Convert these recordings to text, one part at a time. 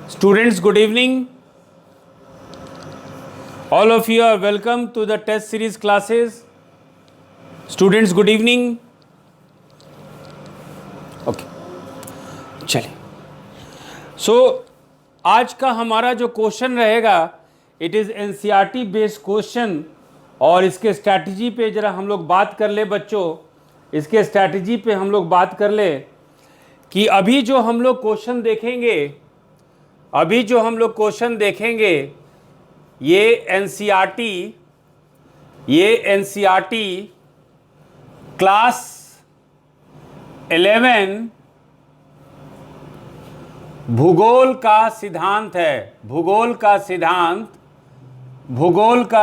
Students, good evening. All of you are welcome to the test series classes. Students, good evening. Okay. चलिए. So, आज का हमारा जो question रहेगा, it is NCERT based question और इसके स्ट्रैटेजी पे ज़रा हम लोग बात कर ले बच्चों. इसके स्ट्रैटेजी पे हम लोग बात कर ले कि अभी जो हम लोग क्वेश्चन देखेंगे ये एनसीईआरटी क्लास 11 भूगोल का सिद्धांत है. भूगोल का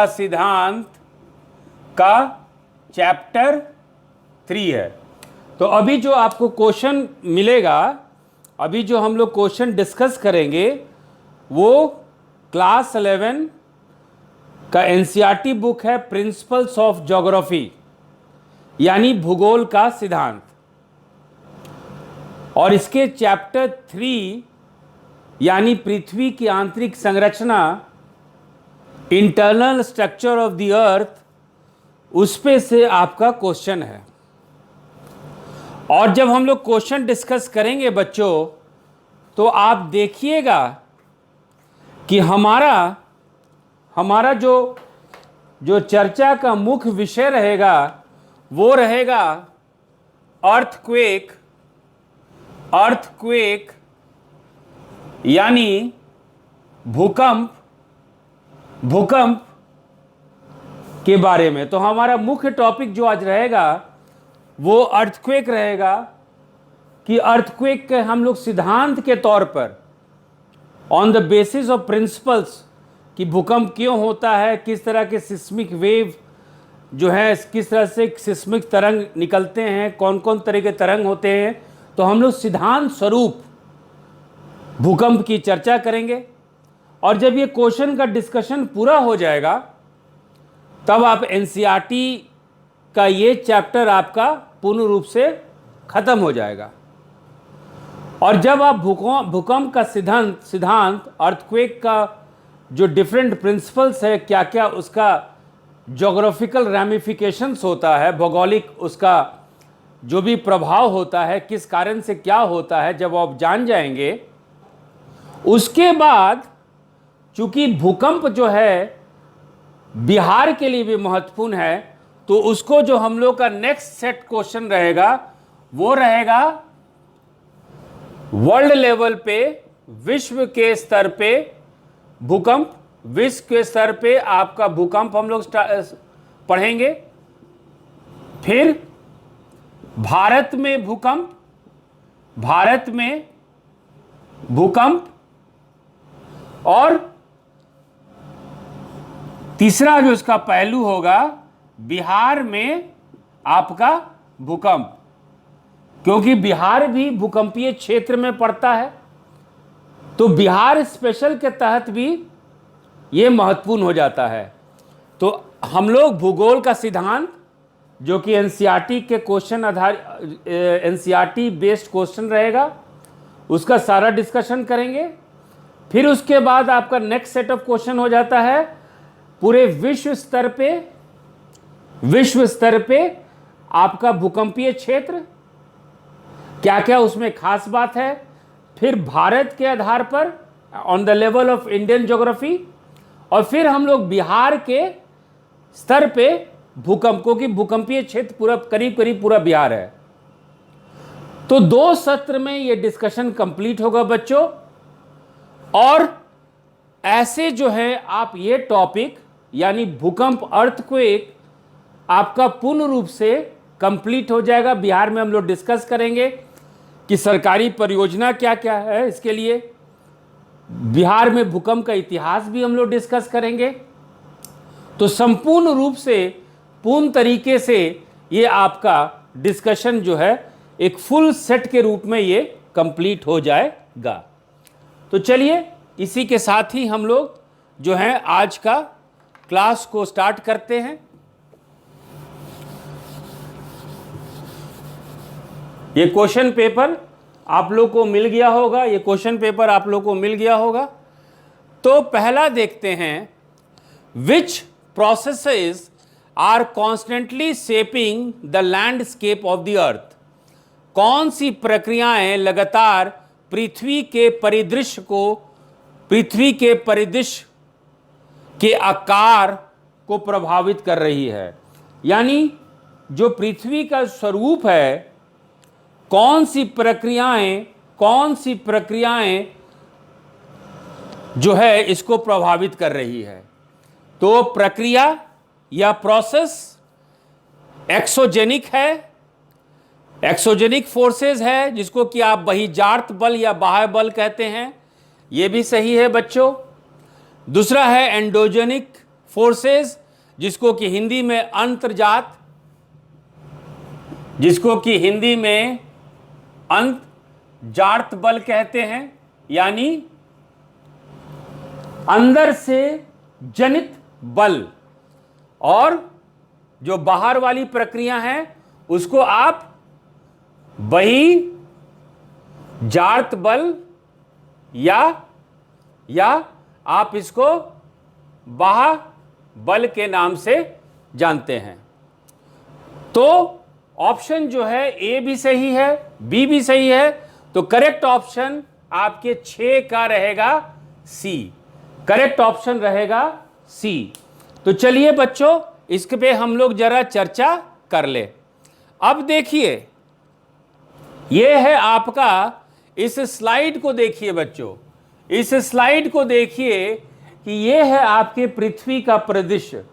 सिद्धांत का चैप्टर 3 है. तो अभी जो आपको क्वेश्चन मिलेगा, अभी जो हम लोग क्वेश्चन डिस्कस करेंगे वो क्लास 11 का एनसीईआरटी बुक है प्रिंसिपल्स ऑफ ज्योग्राफी, यानी भूगोल का सिद्धांत. और इसके चैप्टर 3 यानी पृथ्वी की आंतरिक संरचना, इंटरनल स्ट्रक्चर ऑफ द अर्थ, उस पे से आपका क्वेश्चन है. और जब हम लोग क्वेश्चन डिस्कस करेंगे बच्चों, तो आप देखिएगा कि हमारा जो चर्चा का मुख्य विषय रहेगा वो रहेगा अर्थक्वेक यानी भूकंप के बारे में. तो हमारा मुख्य टॉपिक जो आज रहेगा वो अर्थक्वेक रहेगा कि अर्थक्वेक के हम लोग सिद्धांत के तौर पर on the basis of principles कि भूकंप क्यों होता है, किस तरह के सिस्मिक वेव जो है, किस तरह से सिस्मिक तरंग निकलते हैं, कौन कौन तरह के तरंग होते हैं. तो हम लोग सिद्धांत स्वरूप भूकंप की चर्चा करेंगे. और जब ये क्वेश्चन का डिस्कशन पूरा हो जाएगा तब आप एनसीईआरटी का ये चैप्टर आपका पूर्ण रूप से खत्म हो जाएगा. और जब आप भूकंप का सिद्धांत अर्थक्वेक का जो डिफरेंट प्रिंसिपल्स है, क्या क्या उसका ज्योग्राफिकल रैमिफिकेशंस होता है, भौगोलिक उसका जो भी प्रभाव होता है, किस कारण से क्या होता है, जब आप जान जाएंगे, उसके बाद चूंकि भूकंप जो है बिहार के लिए भी महत्वपूर्ण है, तो उसको जो हम लोग का नेक्स्ट सेट क्वेश्चन रहेगा वो रहेगा वर्ल्ड लेवल पे, विश्व के स्तर पे भूकंप. विश्व के स्तर पे आपका भूकंप हम लोग पढ़ेंगे. फिर भारत में भूकंप और तीसरा जो इसका पहलू होगा बिहार में आपका भूकंप, क्योंकि बिहार भी भूकंपीय क्षेत्र में पड़ता है. तो बिहार स्पेशल के तहत भी ये महत्वपूर्ण हो जाता है. तो हम लोग भूगोल का सिद्धांत जो कि एनसीईआरटी के क्वेश्चन एनसीईआरटी बेस्ड क्वेश्चन रहेगा, उसका सारा डिस्कशन करेंगे. फिर उसके बाद आपका नेक्स्ट सेट ऑफ क्वेश्चन हो जाता है पूरे विश्व स्तर पे आपका भूकंपीय क्षेत्र, क्या क्या उसमें खास बात है. फिर भारत के आधार पर on the level of Indian geography, और फिर हम लोग बिहार के स्तर पे भूकंप, क्योंकि भूकंपीय क्षेत्र पूरा करीब पूरा बिहार है. तो 2 सत्र में ये डिस्कशन कंप्लीट होगा बच्चों. और ऐसे जो है आप ये टॉपिक यानी भूकंप अर्थक्वेक आपका पूर्ण रूप से कंप्लीट हो जाएगा. बिहार में हम लोग डिस्कस करेंगे कि सरकारी परियोजना क्या क्या है इसके लिए. बिहार में भूकंप का इतिहास भी हम लोग डिस्कस करेंगे. तो संपूर्ण रूप से, पूर्ण तरीके से ये आपका डिस्कशन जो है एक फुल सेट के रूप में ये कंप्लीट हो जाएगा. तो चलिए इसी के साथ ही हम लोग जो है आज का क्लास को स्टार्ट करते हैं. ये क्वेश्चन पेपर आप लोग को मिल गया होगा, ये क्वेश्चन पेपर आप लोग को मिल गया होगा। तो पहला देखते हैं, which processes are constantly shaping the landscape of the earth. कौन सी प्रक्रियाएं लगातार पृथ्वी के परिदृश्य के आकार को प्रभावित कर रही है। यानी जो पृथ्वी का स्वरूप है, कौन सी प्रक्रियाएं जो है इसको प्रभावित कर रही है। तो प्रक्रिया या प्रोसेस एक्सोजेनिक है, एक्सोजेनिक फोर्सेस है, जिसको कि आप बहिर्जात बल या बाह्य बल कहते हैं, यह भी सही है बच्चों। दूसरा है एंडोजेनिक फोर्सेस, जिसको कि हिंदी में अंतर्जात बल कहते हैं, यानी अंदर से जनित बल। और जो बाहर वाली प्रक्रिया है उसको आप बहिर्जात बल या आप इसको बाह्य बल के नाम से जानते हैं। तो ऑप्शन जो है ए भी सही है, बी भी सही है। तो करेक्ट ऑप्शन आपके 6 का रहेगा सी। करेक्ट ऑप्शन रहेगा सी। तो चलिए बच्चों, इस पे हम लोग जरा चर्चा कर ले। अब देखिए, ये है आपका, इस स्लाइड को देखिए बच्चों, इस स्लाइड को देखिए कि ये है आपके पृथ्वी का परिदृश्य।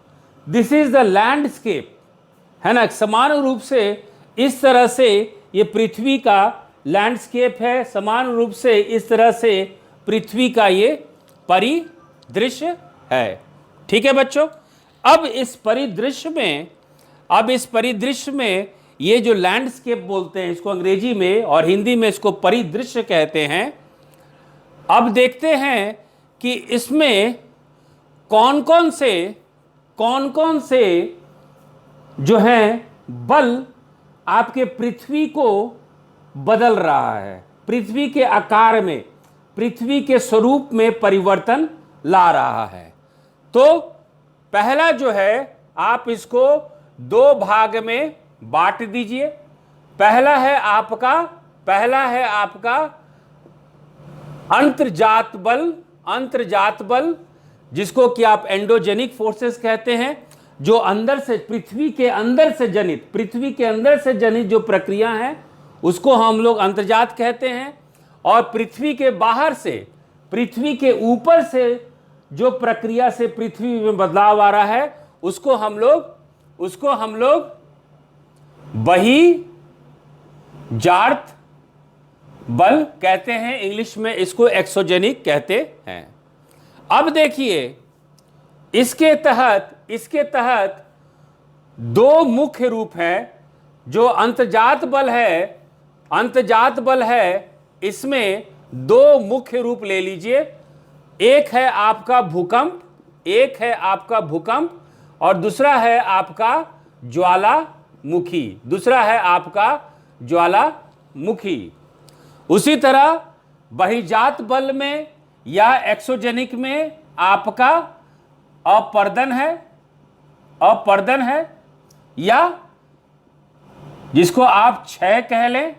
दिस इज द लैंडस्केप, है ना। समान रूप से इस तरह से ये पृथ्वी का लैंडस्केप है, समान रूप से इस तरह से पृथ्वी का ये परिदृश्य है। ठीक है बच्चों। अब इस परिदृश्य में ये जो लैंडस्केप बोलते हैं, इसको अंग्रेजी में और हिंदी में इसको परिदृश्य कहते हैं। अब देखते हैं कि इसमें कौन कौन से जो है बल आपके पृथ्वी को बदल रहा है, पृथ्वी के आकार में, पृथ्वी के स्वरूप में परिवर्तन ला रहा है। तो पहला जो है, आप इसको 2 भाग में बांट दीजिए। पहला है आपका अंतर्जात बल, जिसको कि आप एंडोजेनिक फोर्सेस कहते हैं, जो अंदर से पृथ्वी के अंदर से जनित जो प्रक्रिया है उसको हम लोग अंतर्जात कहते हैं। और पृथ्वी के बाहर से, पृथ्वी के ऊपर से जो प्रक्रिया से पृथ्वी में बदलाव आ रहा है उसको हम लोग बहिर्जात बल कहते हैं। इंग्लिश में इसको एक्सोजेनिक कहते हैं। अब देखिए, इसके तहत 2 मुख्य रूप हैं। जो अंतर्जात बल है, इसमें 2 मुख्य रूप ले लीजिए। एक है आपका भूकंप और दूसरा है आपका ज्वालामुखी। उसी तरह बहिर्जात बल में या एक्सोजेनिक में आपका अपर्दन है या जिसको आप क्षय कह लें,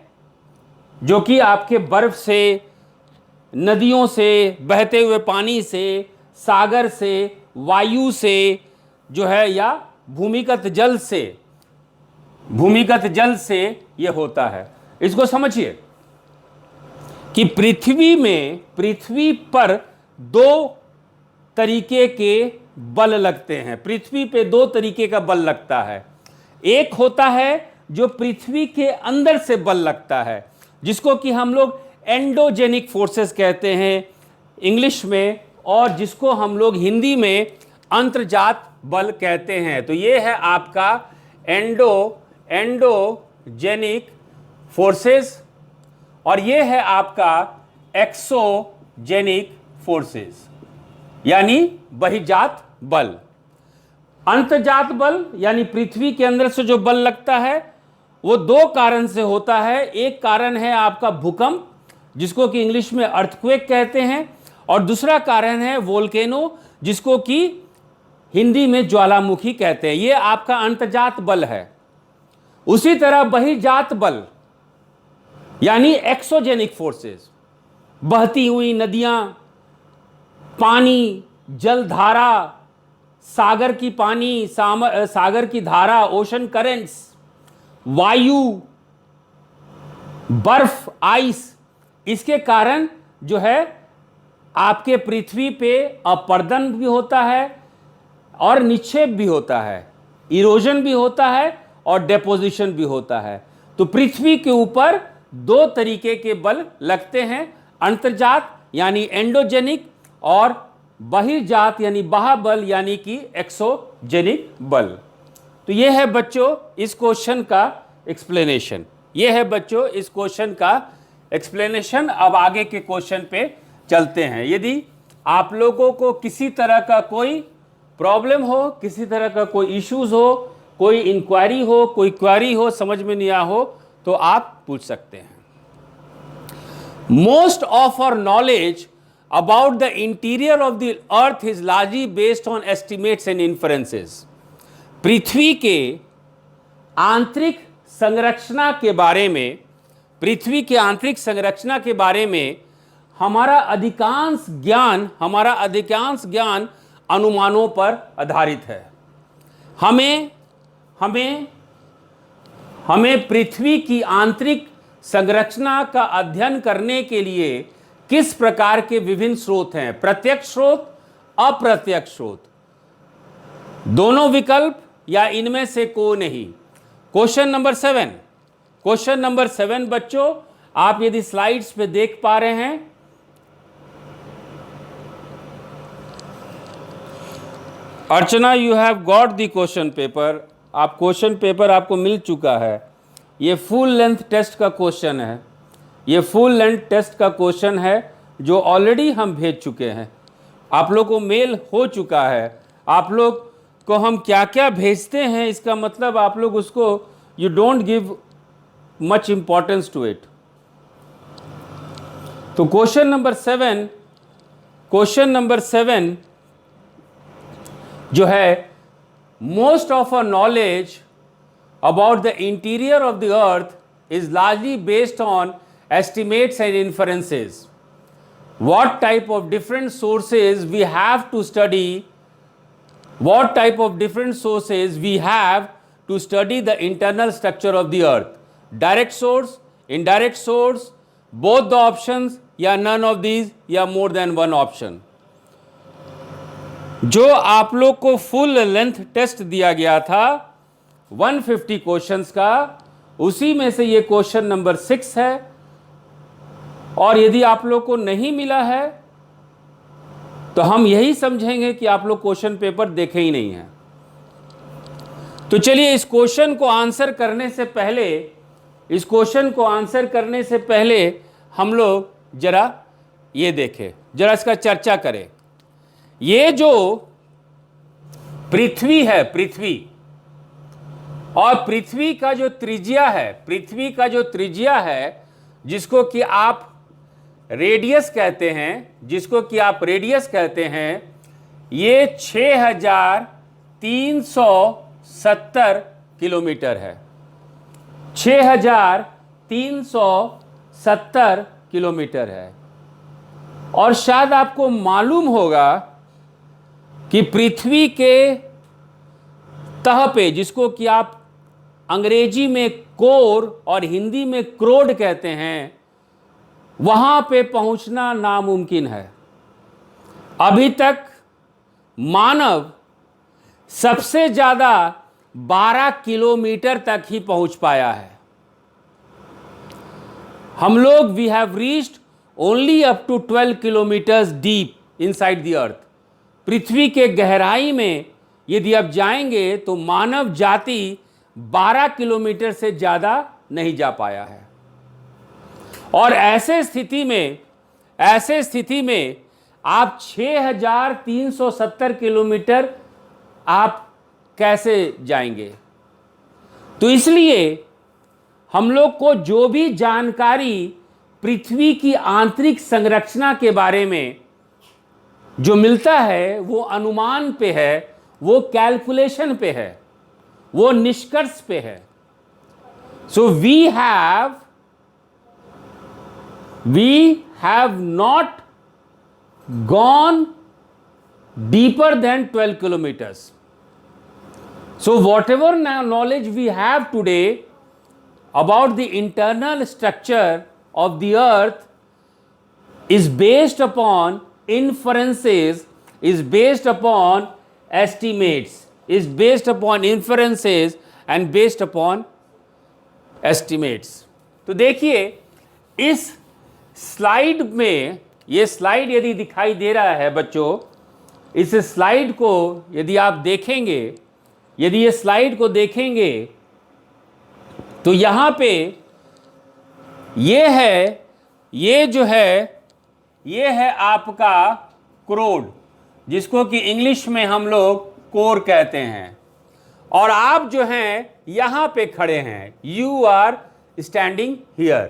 जो कि आपके बर्फ से, नदियों से, बहते हुए पानी से, सागर से, वायु से जो है, या भूमिगत जल से यह होता है। इसको समझिए कि पृथ्वी पर 2 तरीके के बल लगते हैं। पृथ्वी पे 2 तरीके का बल लगता है। एक होता है जो पृथ्वी के अंदर से बल लगता है, जिसको कि हम लोग एंडोजेनिक फोर्सेस कहते हैं इंग्लिश में, और जिसको हम लोग हिंदी में अंतर्जात बल कहते हैं। तो ये है आपका एंडोजेनिक फोर्सेस और ये है आपका एक्सोजेनिक फोर्सेस, यानी बहिर्जात बल। अंतर्जात बल यानी पृथ्वी के अंदर से जो बल लगता है वो दो कारण से होता है। एक कारण है आपका भूकंप, जिसको कि इंग्लिश में अर्थक्वेक कहते हैं, और दूसरा कारण है वोल्केनो, जिसको कि हिंदी में ज्वालामुखी कहते हैं। ये आपका अंतर्जात बल है। उसी तरह बहिर्जात बल यानी एक्सोजेनिक फोर्सेस, बहती हुई नदियां, पानी, जलधारा, सागर की पानी, सागर की धारा, ओशन करेंट्स, वायु, बर्फ, आइस, इसके कारण जो है आपके पृथ्वी पे अपरदन भी होता है और निक्षेप भी होता है, इरोजन भी होता है और डेपोजिशन भी होता है। तो पृथ्वी के ऊपर दो तरीके के बल लगते हैं, अंतर्जात यानी एंडोजेनिक और बहिर्जात यानी बाह्य यानी कि एक्सोजेनिक बल। तो यह है बच्चों इस क्वेश्चन का एक्सप्लेनेशन। यह है बच्चों इस क्वेश्चन का एक्सप्लेनेशन। अब आगे के क्वेश्चन पे चलते हैं। यदि आप लोगों को किसी तरह का कोई प्रॉब्लम हो, किसी तरह का कोई इश्यूज हो, कोई इंक्वायरी हो, कोई क्वेरी हो, समझ में नहीं आया हो, तो आप पूछ सकते हैं। Most of our knowledge about the interior of the earth is largely based on estimates and inferences। पृथ्वी के आंतरिक संरचना के बारे में, पृथ्वी के आंतरिक संरचना के बारे में हमारा अधिकांश ज्ञान अनुमानों पर आधारित है। हमें पृथ्वी की आंतरिक संरचना का अध्ययन करने के लिए किस प्रकार के विभिन्न स्रोत हैं, प्रत्यक्ष स्रोत, अप्रत्यक्ष स्रोत, दोनों विकल्प या इनमें से कोई नहीं। क्वेश्चन नंबर 7 बच्चों, आप यदि स्लाइड्स पे देख पा रहे हैं, Archana you have got the question paper. आप क्वेश्चन पेपर आपको मिल चुका है। ये फुल लेंथ टेस्ट का क्वेश्चन है। ये फुल लेंथ टेस्ट का क्वेश्चन है जो ऑलरेडी हम भेज चुके हैं। आप लोग को मेल हो चुका है। आप लोग को हम क्या क्या भेजते हैं, इसका मतलब आप लोग उसको you don't give much importance to it. तो क्वेश्चन नंबर 7 जो है, most of our knowledge about the interior of the earth is largely based on estimates and inferences। What type of different sources we have to study? What type of different sources we have to study the internal structure of the earth? Direct source, indirect source, both the options, या none of these, या more than one option। जो आप लोग को full length test दिया गया था 150 questions का, उसी में से ये क्वेश्चन नंबर 6 है। और यदि आप लोग को नहीं मिला है तो हम यही समझेंगे कि आप लोग क्वेश्चन पेपर देखे ही नहीं हैं। तो चलिए इस क्वेश्चन को आंसर करने से पहले हम लोग जरा ये देखें, जरा इसका चर्चा करें। ये जो पृथ्वी है, पृथ्वी और पृथ्वी का जो त्रिज्या है, जिसको कि आप रेडियस कहते हैं, ये 6370 किलोमीटर है। 6370 किलोमीटर है। और शायद आपको मालूम होगा कि पृथ्वी के तह पे, जिसको कि आप अंग्रेजी में कोर और हिंदी में क्रोड कहते हैं, वहां पे पहुंचना नामुमकिन है। अभी तक मानव सबसे ज्यादा 12 किलोमीटर तक ही पहुंच पाया है। हम लोग we have reached only up to 12 kilometres deep inside the earth. पृथ्वी के गहराई में यदि आप जाएंगे तो मानव जाति 12 किलोमीटर से ज्यादा नहीं जा पाया है। और ऐसे स्थिति में आप 6370 किलोमीटर आप कैसे जाएंगे? तो इसलिए हम लोग को जो भी जानकारी पृथ्वी की आंतरिक संरचना के बारे में जो मिलता है वो अनुमान पे है, वो कैलकुलेशन पे है, वो निष्कर्ष पे है। So we have not gone deeper than 12 kilometers. So whatever knowledge we have today about the internal structure of the earth is based upon inferences, is based upon estimates, is based upon inferences and based upon estimates. तो देखिए इस slide में, ये slide यदि दिखाई दे रहा है बच्चों, इस स्लाइड को यदि आप देखेंगे, यदि ये स्लाइड को देखेंगे तो यहाँ पे ये है, ये जो है ये है आपका क्रोड, जिसको कि इंग्लिश में हम लोग कोर कहते हैं। और आप जो हैं यहाँ पे खड़े हैं, यू आर स्टैंडिंग हियर।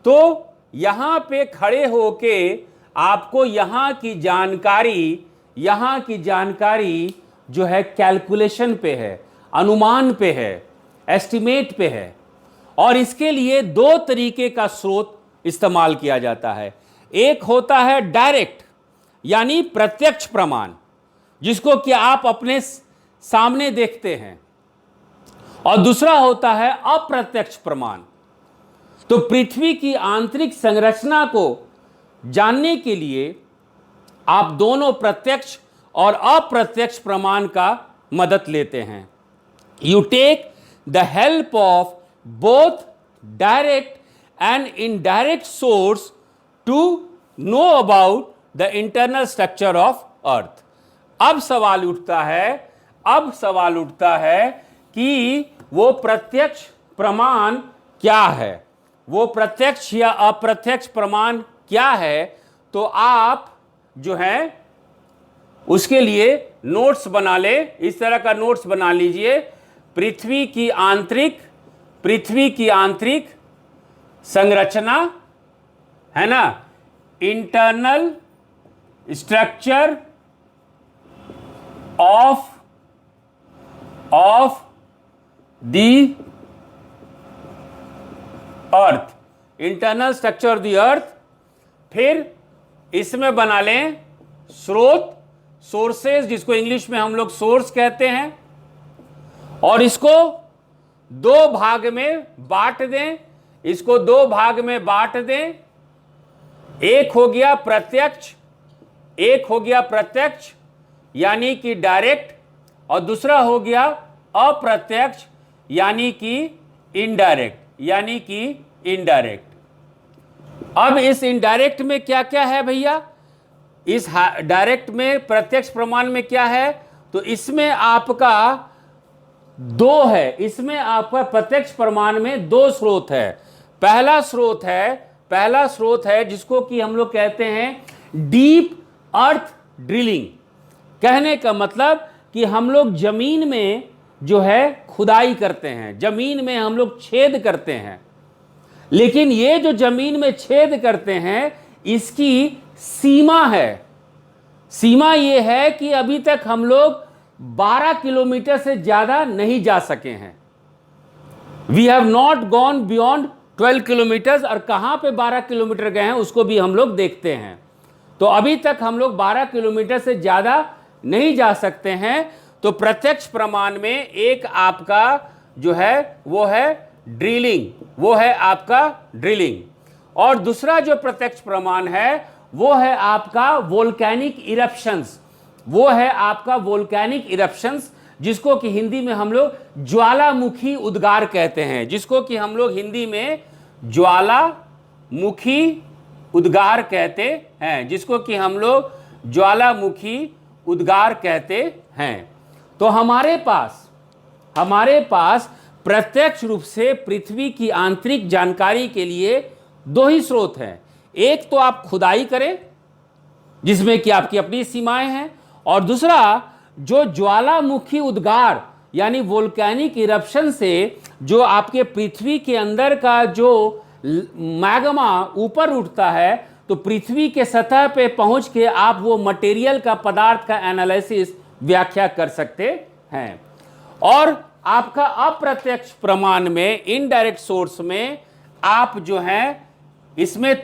तो यहाँ पे खड़े होके आपको यहाँ की जानकारी जो है कैलकुलेशन पे है, अनुमान पे है, एस्टिमेट पे है। और इसके लिए दो तरीके का स्रोत इस्तेमाल किया जाता है। एक होता है डायरेक्ट यानी प्रत्यक्ष प्रमाण, जिसको कि आप अपने सामने देखते हैं, और दूसरा होता है अप्रत्यक्ष प्रमाण। तो पृथ्वी की आंतरिक संरचना को जानने के लिए आप दोनों प्रत्यक्ष और अप्रत्यक्ष प्रमाण का मदद लेते हैं। You take the help of both direct and indirect source to know about the internal structure of earth. अब सवाल उठता है कि वो प्रत्यक्ष प्रमाण क्या है, वो प्रत्यक्ष या अप्रत्यक्ष प्रमाण क्या है। तो आप जो है उसके लिए नोट्स बना ले, इस तरह का नोट्स बना लीजिए। पृथ्वी की आंतरिक संरचना है ना, internal structure of the earth, internal structure of the अर्थ। फिर इसमें बना लें स्रोत, सोर्सेज, जिसको इंग्लिश में हम लोग सोर्स कहते हैं, और इसको दो भाग में बांट दें, इसको दो भाग में बांट दें। एक हो गया प्रत्यक्ष यानी कि डायरेक्ट, और दूसरा हो गया अप्रत्यक्ष यानी कि इनडायरेक्ट। अब इस इनडायरेक्ट में क्या क्या है भैया, इस डायरेक्ट में प्रत्यक्ष प्रमाण में क्या है, तो इसमें आपका दो है, इसमें आपका प्रत्यक्ष प्रमाण में दो स्रोत है। पहला स्रोत है जिसको कि हम लोग कहते हैं डीप अर्थ ड्रिलिंग। कहने का मतलब कि हम लोग जमीन में जो है खुदाई करते हैं, जमीन में हम लोग छेद करते हैं। लेकिन ये जो जमीन में छेद करते हैं इसकी सीमा है, सीमा ये है कि अभी तक हम लोग 12 किलोमीटर से ज्यादा नहीं जा सके हैं। We have not gone beyond 12 kilometres. और कहां पे 12 किलोमीटर गए हैं उसको भी हम लोग देखते हैं। तो अभी तक हम लोग 12 किलोमीटर से ज्यादा नहीं जा सकते हैं। तो प्रत्यक्ष प्रमाण में एक आपका जो है वो है ड्रिलिंग, और दूसरा जो प्रत्यक्ष प्रमाण है वो है आपका वोल्केनिक इरप्शंस, जिसको कि हिंदी में हम लोग ज्वालामुखी उद्गार कहते हैं, तो हमारे पास प्रत्यक्ष रूप से पृथ्वी की आंतरिक जानकारी के लिए दो ही स्रोत हैं। एक तो आप खुदाई करें जिसमें कि आपकी अपनी सीमाएं हैं, और दूसरा जो ज्वालामुखी उद्गार यानी वोल्केनिक इरप्शन से जो आपके पृथ्वी के अंदर का जो मैग्मा ऊपर उठता है, तो पृथ्वी के सतह पे पहुंच के आप वो मटेरियल का, पदार्थ का एनालिसिस, व्याख्या कर सकते हैं। और आपका अप्रत्यक्ष प्रमाण में, इनडायरेक्ट सोर्स में, आप जो है इसमें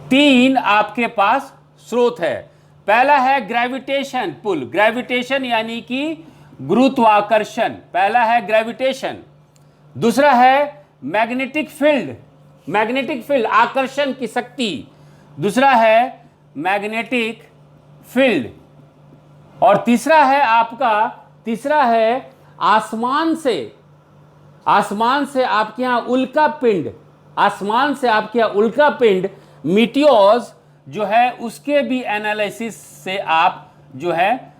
तीन आपके पास स्रोत है। पहला है ग्रेविटेशन पुल, ग्रेविटेशन यानी कि गुरुत्वाकर्षण, पहला है ग्रेविटेशन। दूसरा है मैग्नेटिक फील्ड, मैग्नेटिक फील्ड आकर्षण की शक्ति, दूसरा है मैग्नेटिक फील्ड। और तीसरा है आसमान से आपके यहाँ उल्का पिंड, आसमान से आपके यहाँ उल्का पिंड, मीटियोर्स जो है, उसके भी एनालिसिस से आप जो है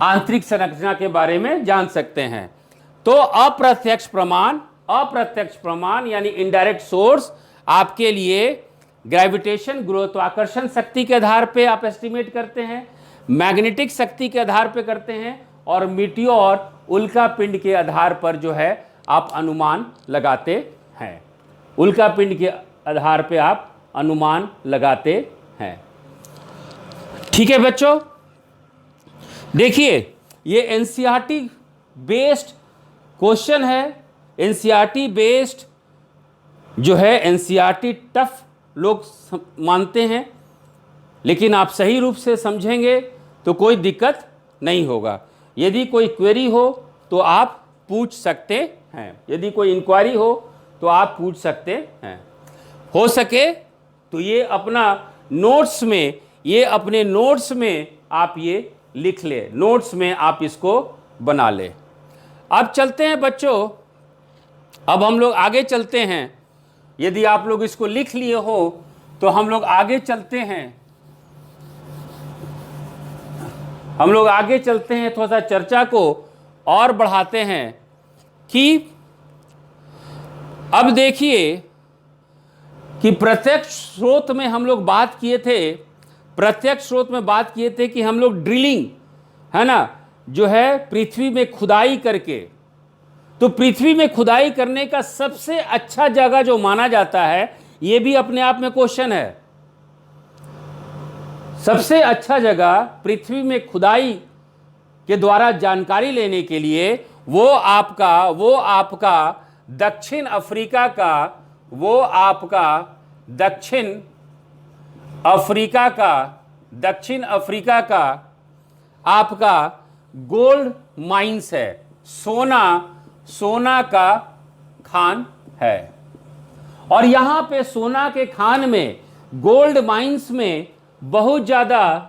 आंतरिक संरचना के बारे में जान सकते हैं। तो अप्रत्यक्ष प्रमाण यानी इनडायरेक्ट सोर्स आपके लिए ग्रेविटेशन, गुरुत्वाकर्षण शक्ति के आधार पे आप एस्टिमेट करते हैं, मैग्नेटिक शक्ति के आधार पे करते हैं, और मीटियोर, उल्का पिंड के आधार पर जो है आप अनुमान लगाते हैं। उल्का पिंड के आधार पे आप अनुमान लगाते हैं। ठीक है बच्चों, देखिए ये एनसीईआरटी बेस्ड क्वेश्चन है। एनसीईआरटी बेस्ड जो है, एनसीईआरटी टफ लोग मानते हैं, लेकिन आप सही रूप से समझेंगे तो कोई दिक्कत नहीं होगा। यदि कोई क्वेरी हो तो आप पूछ सकते हैं, यदि कोई इंक्वायरी हो तो आप पूछ सकते हैं। हो सके तो ये अपना नोट्स में, ये अपने नोट्स में आप ये लिख ले, नोट्स में आप इसको बना ले। अब चलते हैं बच्चों, अब हम लोग आगे चलते हैं। यदि आप लोग इसको लिख लिए हो तो हम लोग आगे चलते हैं, थोड़ा सा चर्चा को और बढ़ाते हैं कि अब देखिए कि प्रत्यक्ष स्रोत में हम लोग बात किए थे, कि हम लोग ड्रिलिंग, है ना, जो है पृथ्वी में खुदाई करके, तो पृथ्वी में खुदाई करने का सबसे अच्छा जगह जो माना जाता है, ये भी अपने आप में क्वेश्चन है। सबसे अच्छा जगह पृथ्वी में खुदाई के द्वारा जानकारी लेने के लिए वो आपका दक्षिण अफ्रीका का आपका गोल्ड माइंस है, सोना का खान है। और यहां पे सोना के खान में, गोल्ड माइंस में बहुत ज़्यादा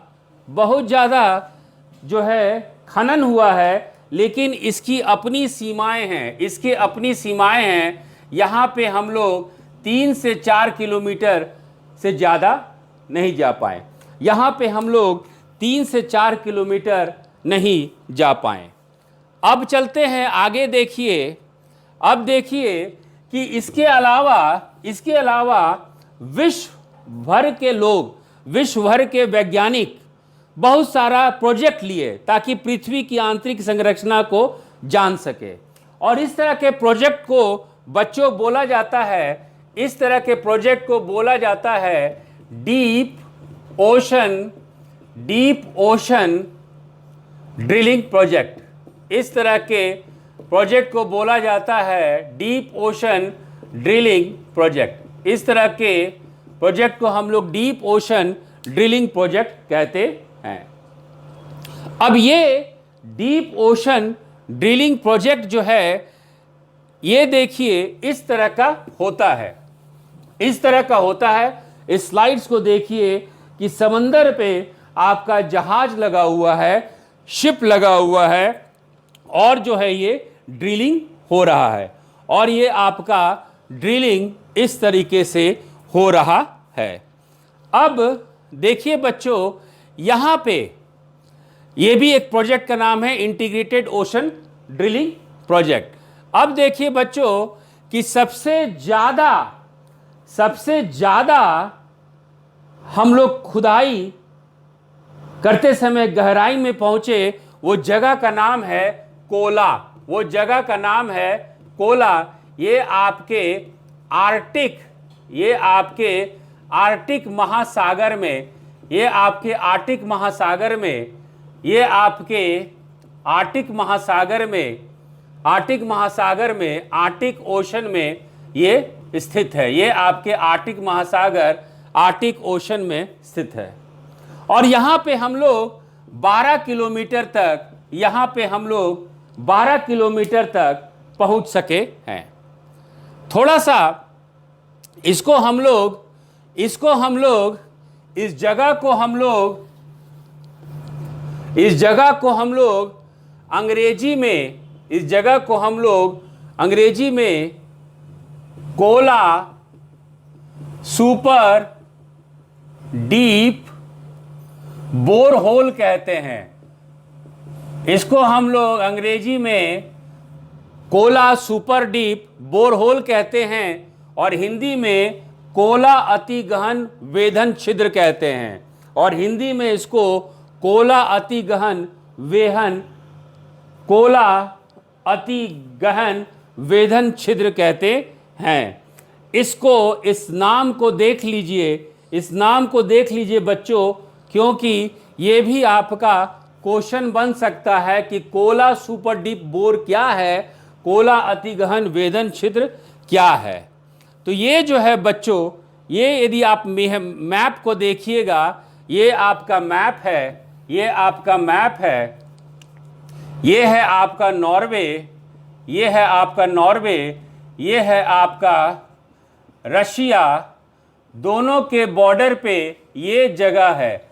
जो है खनन हुआ है, लेकिन इसकी अपनी सीमाएं हैं। यहाँ पे हम लोग 3 से 4 किलोमीटर से ज़्यादा नहीं जा पाए, नहीं जा पाए। अब चलते हैं आगे। अब देखिए कि इसके अलावा विश्व भर के वैज्ञानिक बहुत सारा प्रोजेक्ट लिए ताकि पृथ्वी की आंतरिक संरचना को जान सके। और इस तरह के प्रोजेक्ट को बच्चों बोला जाता है, डीप ओशन ड्रिलिंग प्रोजेक्ट। इस तरह के प्रोजेक्ट को बोला जाता है डीप ओशन ड्रिलिंग प्रोजेक्ट। इस तरह के प्रोजेक्ट को हम लोग डीप ओशन ड्रिलिंग प्रोजेक्ट कहते हैं। अब ये डीप ओशन ड्रिलिंग प्रोजेक्ट जो है, ये देखिए इस तरह का होता है। इस स्लाइड्स को देखिए कि समंदर पे आपका जहाज लगा हुआ है, शिप लगा हुआ है, और जो है ये ड्रिलिंग हो रहा है। और ये आपका ड्रिलिंग इस तरीके से हो रहा है। अब देखिए बच्चों, यहाँ पे ये भी एक प्रोजेक्ट का नाम है इंटीग्रेटेड ओशन ड्रिलिंग प्रोजेक्ट। अब देखिए बच्चों कि सबसे ज़्यादा हम लोग खुदाई करते समय गहराई में पहुंचे, वो जगह का नाम है कोला। वो जगह का नाम है कोला। ये आपके आर्कटिक, ये आपके आर्कटिक महासागर में, ये आपके आर्कटिक महासागर में, ये आपके आर्कटिक महासागर में, आर्कटिक महासागर में, आर्कटिक ओशन में ये स्थित है। ये आपके आर्कटिक महासागर आर्कटिक ओशन में स्थित है। और यहाँ पे हम लोग 12 किलोमीटर तक, यहाँ पे हम लोग 12 किलोमीटर तक पहुँच सके हैं। थोड़ा सा इसको हम लोग इस जगह को हम लोग अंग्रेजी में, इस जगह को हम लोग अंग्रेजी में कोला सुपर डीप बोरहोल कहते हैं। इसको हम लोग अंग्रेजी में कोला सुपर डीप बोरहोल कहते हैं और हिंदी में कोला अति गहन वेधन छिद्र कहते हैं। और हिंदी में इसको कोला अति गहन वेधन छिद्र कहते हैं। इसको, इस नाम को देख लीजिए बच्चों, क्योंकि ये भी आपका क्वेश्चन बन सकता है कि कोला सुपर डीप बोर क्या है, कोला अति गहन वेधन छिद्र क्या है। तो ये जो है बच्चों, ये यदि आप मैप को देखिएगा, ये आपका मैप है, ये आपका मैप है, ये है आपका नॉर्वे, ये है आपका नॉर्वे, ये है आपका रशिया। दोनों के बॉर्डर पे ये जगह है,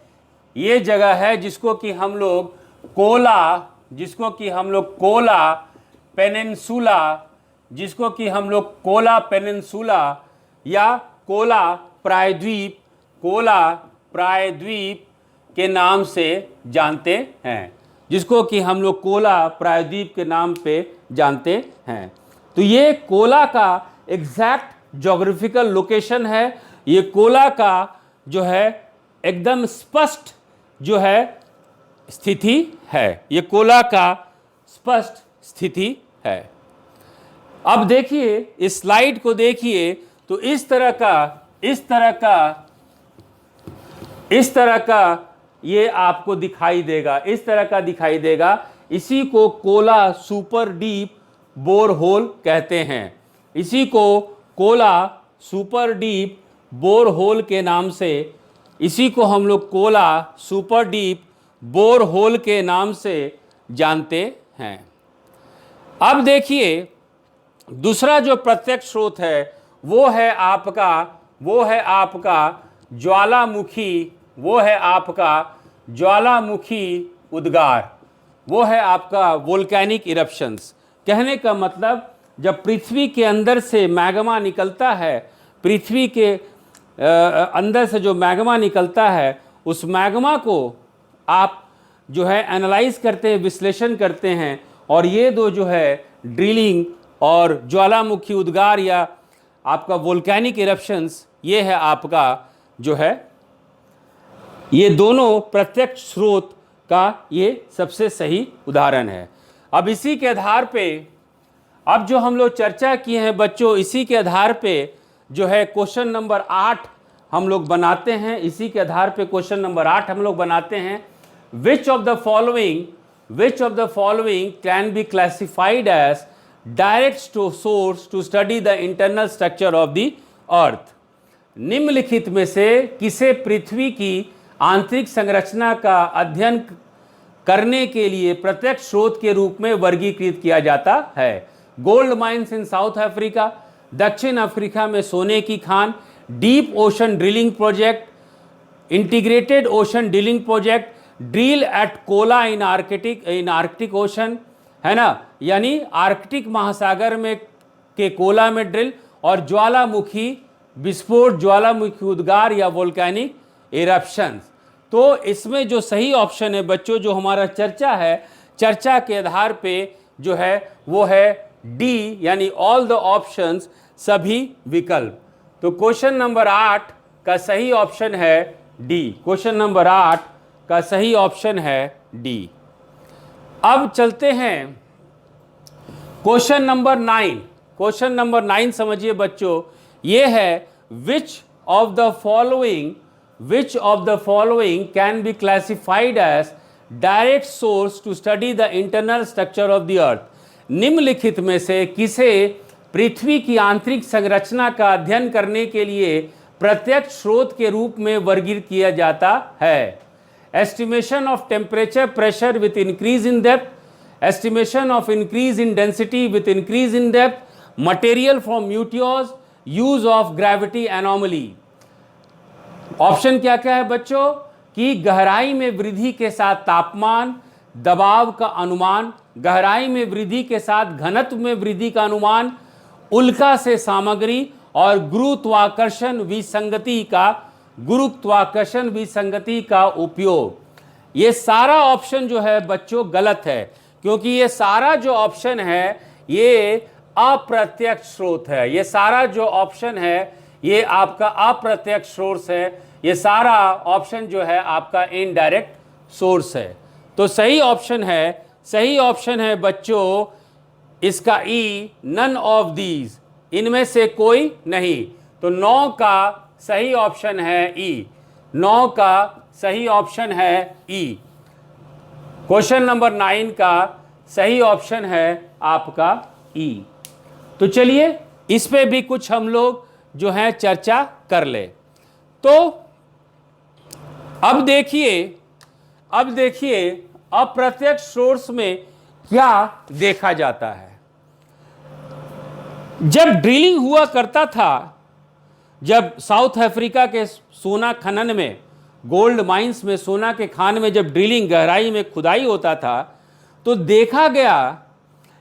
ये जगह है जिसको कि हम लोग कोला पेनिनसुला, जिसको कि हम लोग कोला पेनिनसुला या कोला प्रायद्वीप के नाम से जानते हैं, जिसको कि हम लोग कोला प्रायद्वीप के नाम पे जानते हैं। तो ये कोला का एग्जैक्ट ज्योग्राफिकल लोकेशन है। ये कोला का जो है एकदम स्पष्ट जो है स्थिति है, ये कोला का स्पष्ट स्थिति है। अब देखिए इस स्लाइड को देखिए, तो इस तरह का ये आपको दिखाई देगा, इस तरह का दिखाई देगा। इसी को कोला सुपर डीप बोरहोल कहते हैं। इसी को कोला सुपर डीप बोरहोल के नाम से, इसी को हम लोग कोला सुपर डीप बोरहोल के नाम से जानते हैं। अब देखिए दूसरा जो प्रत्यक्ष स्रोत है वो है आपका ज्वालामुखी उद्गार, वो है आपका वोल्केनिक इरप्शंस। कहने का मतलब जब पृथ्वी के अंदर से मैग्मा निकलता है, पृथ्वी के अंदर से जो मैग्मा निकलता है, उस मैग्मा को आप जो है एनालाइज करते हैं, विश्लेषण करते हैं, और ये दो जो है ड्रिलिंग और ज्वालामुखी उद्गार या आपका वोल्केनिक इरप्शंस, ये है आपका जो है, ये दोनों प्रत्यक्ष स्रोत का ये सबसे सही उदाहरण है। अब इसी के आधार पे, अब जो हम लोग चर्चा किए हैं बच्चों, इसी के आधार पे जो है क्वेश्चन नंबर 8 हम लोग बनाते हैं। इसी के आधार पे क्वेश्चन नंबर 8 हम लोग बनाते हैं। Which of the following can be classified as direct source to study the internal structure of the earth. निम्नलिखित में से किसे पृथ्वी की आंतरिक संरचना का अध्ययन करने के लिए प्रत्यक्ष स्रोत के रूप में वर्गीकृत किया जाता है? Gold mines in South Africa, दक्षिण अफ्रीका में सोने की खान, deep ocean drilling project, integrated ocean drilling project, drill at Kola in Arctic ocean, है ना, यानी आर्कटिक महासागर में के कोला में ड्रिल, और ज्वालामुखी विस्फोट, ज्वालामुखी उद्गार या वोल्केनिक इरप्शंस। तो इसमें जो सही ऑप्शन है बच्चों, जो हमारा चर्चा है, चर्चा के आधार पे जो है वो है डी, यानी ऑल द ऑप्शंस, सभी विकल्प। तो क्वेश्चन नंबर 8 का सही ऑप्शन है डी। क्वेश्चन नंबर 8 का सही ऑप्शन है डी। अब चलते हैं क्वेश्चन नंबर 9। क्वेश्चन नंबर 9 समझिए बच्चों, ये है which of the following can be classified as direct source to study the internal structure of the earth. निम्नलिखित में से किसे पृथ्वी की आंतरिक संरचना का अध्ययन करने के लिए प्रत्यक्ष स्रोत के रूप में वर्गीकृत किया जाता है? Estimation of temperature pressure with increase in depth, estimation of increase in density with increase in depth, material from meteors, use of gravity anomaly। Option क्या क्या है बच्चों? कि गहराई में वृद्धि के साथ तापमान, दबाव का अनुमान, गहराई में वृद्धि के साथ घनत्व में वृद्धि का अनुमान, उल्का से सामग्री और गुरुत्वाकर्षण विसंगति का उपयोग। ये सारा ऑप्शन जो है बच्चों गलत है, क्योंकि ये सारा जो ऑप्शन है ये अप्रत्यक्ष स्रोत है। ये सारा जो ऑप्शन है ये आपका अप्रत्यक्ष सोर्स है। ये सारा ऑप्शन जो है आपका इनडायरेक्ट सोर्स है। तो सही ऑप्शन है बच्चों इसका ई, नन ऑफ दीज, इनमें से कोई नहीं। तो 9 का सही ऑप्शन है ई। 9 का सही ऑप्शन है ई। क्वेश्चन नंबर 9 का सही ऑप्शन है आपका ई। तो चलिए इस पे भी कुछ हम लोग जो है चर्चा कर ले। तो अब देखिए अप्रत्यक्ष सोर्स में क्या देखा जाता है। जब ड्रिलिंग हुआ करता था, जब साउथ अफ्रीका के सोना खनन में, गोल्ड माइंस में, सोना के खान में जब ड्रिलिंग गहराई में खुदाई होता था, तो देखा गया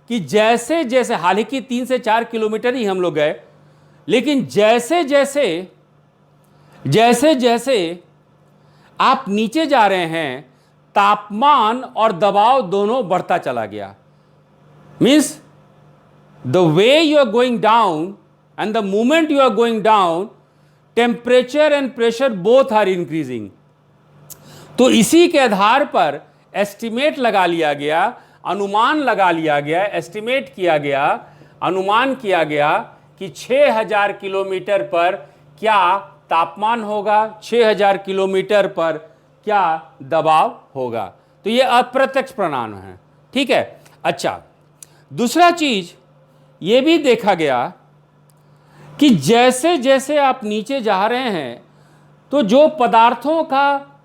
कि जैसे जैसे, हालांकि 3 से 4 किलोमीटर ही हम लोग गए, लेकिन जैसे जैसे आप नीचे जा रहे हैं, तापमान और दबाव दोनों बढ़ता चला गया। Means the way you are going down and the moment you are going down, temperature and pressure both are increasing. तो इसी के आधार पर एस्टिमेट लगा लिया गया, अनुमान लगा लिया गया, एस्टिमेट किया गया, अनुमान किया गया कि 6000 किलोमीटर पर क्या तापमान होगा, 6000 किलोमीटर पर क्या दबाव होगा। तो ये अप्रत्यक्ष प्रमाण है, ठीक है। अच्छा, दूसरा चीज ये भी देखा गया कि जैसे जैसे आप नीचे जा रहे हैं, तो जो पदार्थों का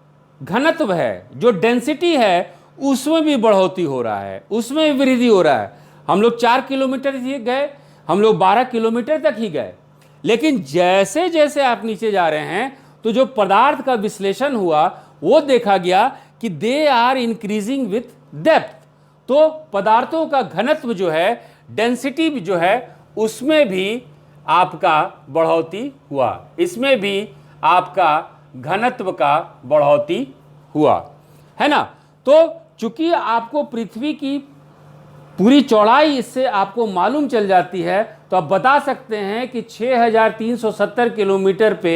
घनत्व है, जो डेंसिटी है, उसमें भी बढ़ोतरी हो रहा है, उसमें भी वृद्धि हो रहा है। हम लोग 4 किलोमीटर ही गए, हम लोग 12 किलोमीटर तक ही गए, लेकिन जैसे जैसे आप नीचे जा रहे हैं, तो जो पदार्थ का विश्लेषण हुआ वो देखा गया कि they are increasing with depth. तो पदार्थों का घनत्व जो है, डेंसिटी जो है, उसमें भी आपका बढ़ोतरी हुआ, इसमें भी आपका घनत्व का बढ़ोतरी हुआ, है ना। तो चूंकि आपको पृथ्वी की पूरी चौड़ाई इससे आपको मालूम चल जाती है, तो आप बता सकते हैं कि 6370 किलोमीटर पे